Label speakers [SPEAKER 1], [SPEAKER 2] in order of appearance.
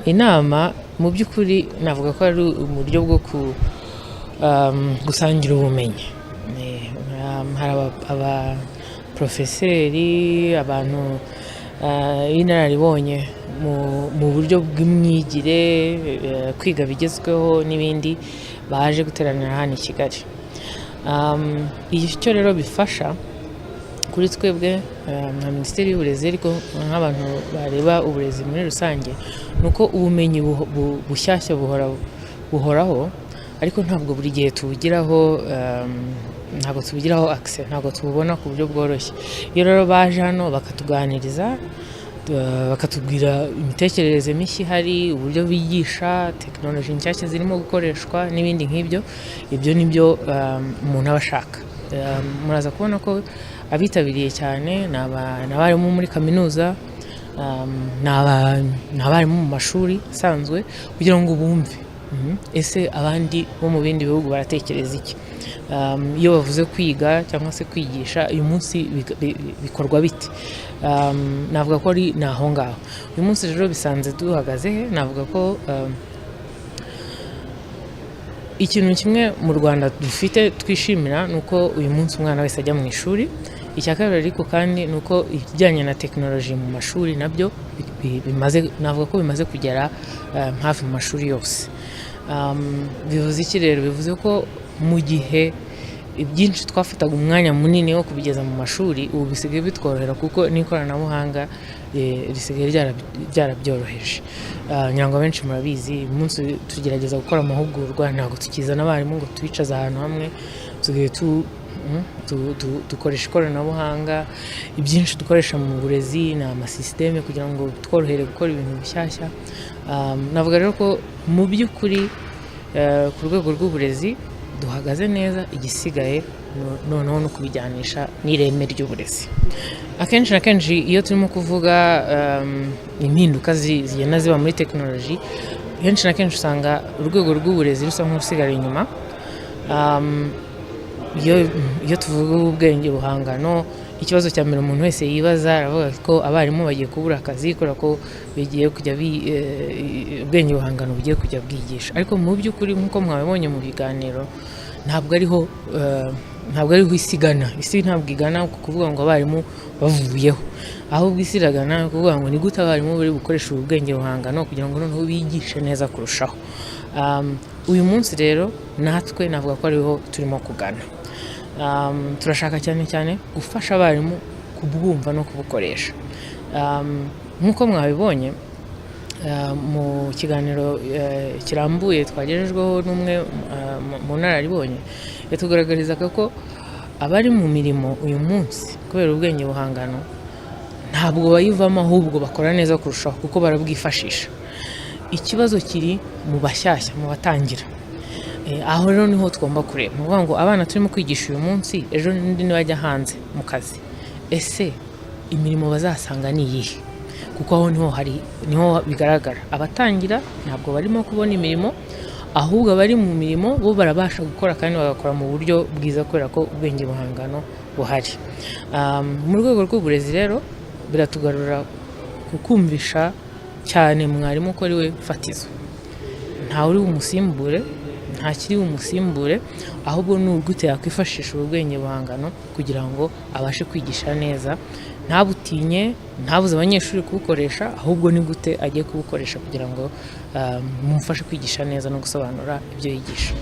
[SPEAKER 1] Inama mu by'ukuri navuga ko ari uburyo bwo gusangira ubumenyi. Hari abaprofeseri, abantu b'inararibonye mu buryo bw'imyigire, kwiga bigezweho n'ibindi, baje guteranira hano i Kigali. Icyo rero bifasha kuri twebwe nka Minisiteri y'Uburezi, ariko nk'abantu bareba uburezi muri rusange, ni uko ubumenyi bushyashya buhoraho, ariko ntabwo buri gihe tubugiraho access, ntabwo tububona ku buryo bworoshye. Iyo rero baje hano bakatuganiriza, bakatubwira imitekerereze mishya ihari, uburyo bigisha, tekinoloji nshyashya zirimo gukoreshwa n'ibindi nk'ibyo, ibyo ni byo umuntu aba ashaka. Muraza kubona ko abitabiriye cyane ni abarimu muri kaminuza, ni abarimu mu mashuri asanzwe, kugira ngo bumve ese abandi bo mu bindi bihugu baratekereza iki. Iyo bavuze kwiga cyangwa se kwigisha uyu munsi bikorwa bite, navuga ko ari aho ngaho. Uyu munsi rero bisanze duhagaze he? Navuga ko ikintu kimwe mu Rwanda dufite twishimira ni uko uyu munsi umwana wese ajya mu ishuri. Icya kabiri ariko kandi ni uko ibijyanye na tekinoloji mu mashuri nabyo navuga ko bimaze kugera hafi mu mashuri yose. Bivuze iki rero? Bivuze ko mu gihe ibyinshi twafataga umwanya munini wo kubigeza mu mashuri, ubu bisigaye bitworohera kuko n'ikoranabuhanga risigaye ryarabyoroheje. Nyango benshi murabizi, uyu munsi tugerageza gukora amahugurwa, ntabwo tukizana abarimu ngo tubicaze ahantu hamwe, tugiye dukoresha ikoranabuhanga. Ibyinshi dukoresha mu burezi ni amasisiteme kugira ngo tworohere gukora ibintu bishyashya. Navuga rero ko mu by'ukuri ku rwego rw'uburezi duhagaze neza, igisigaye noneho no kubijyanisha n'ireme ry'uburezi. Akenshi na kenshi iyo turimo kuvuga impinduka zigenda ziba muri tekinoloji, kenshi na kenshi usanga urwego rw'uburezi rusa nk'urusigara inyuma. Iyo tuvuga ubwenge buhangano, ikibazo cya mbere umuntu wese yibaza, aravuga ko abarimu bagiye kubura akazi kubera ko bigiye kujya ubwenge buhangano bugiye kujya bwigisha. Ariko mu by'ukuri nk'uko mwabibonye mu biganiro, ntabwo ariho isi igana. Isi ntabwo igana kuvuga ngo abarimu bavuyeho, ahubwo isi iragana kuvuga ngo ni gute abarimu bari bukoresha ubu bwenge buhangano kugira ngo noneho bigishe neza kurushaho. Uyu munsi rero natwe navuga ko ariho turimo kugana. Turashaka cyane cyane gufasha abarimu kubwumva no kubukoresha. Nk'uko mwabibonye mu kiganiro kirambuye twagejejweho n'umwe mu nararibonye, yatugaragarizaga ko abari mu mirimo uyu munsi kubera ubwenge buhangano ntabwo bayivamo, ahubwo bakora neza kurushaho kuko barabwifashisha. Ikibazo kiri mu bashyashya, mu batangira. Aho rero niho tugomba kureba. Ni ukuvuga ngo abana turimo kwigisha uyu munsi, ejo n'undi nibajya hanze mu kazi, ese imirimo bazasanga ni iyihe? Kuko aho niho bigaragara. Abatangira ntabwo barimo kubona imirimo, ahubwo abari mu mirimo bo barabasha gukora kandi bagakora mu buryo bwiza kubera ko ubwenge buhangano buhari. Mu rwego rw'uburezi rero biratugarura kukumvisha cyane mwarimu ko ari we fatizo. Ntawe uri bumusimbure, nta kiri bumusimbure, ahubwo ni ugute yakwifashisha ubwenge buhangano kugira ngo abashe kwigisha neza, ntabutinye, ntabuze abanyeshuri kubukoresha, ahubwo ni gute agiye kubukoresha kugira ngo mumufashe kwigisha neza no gusobanura ibyo yigisha.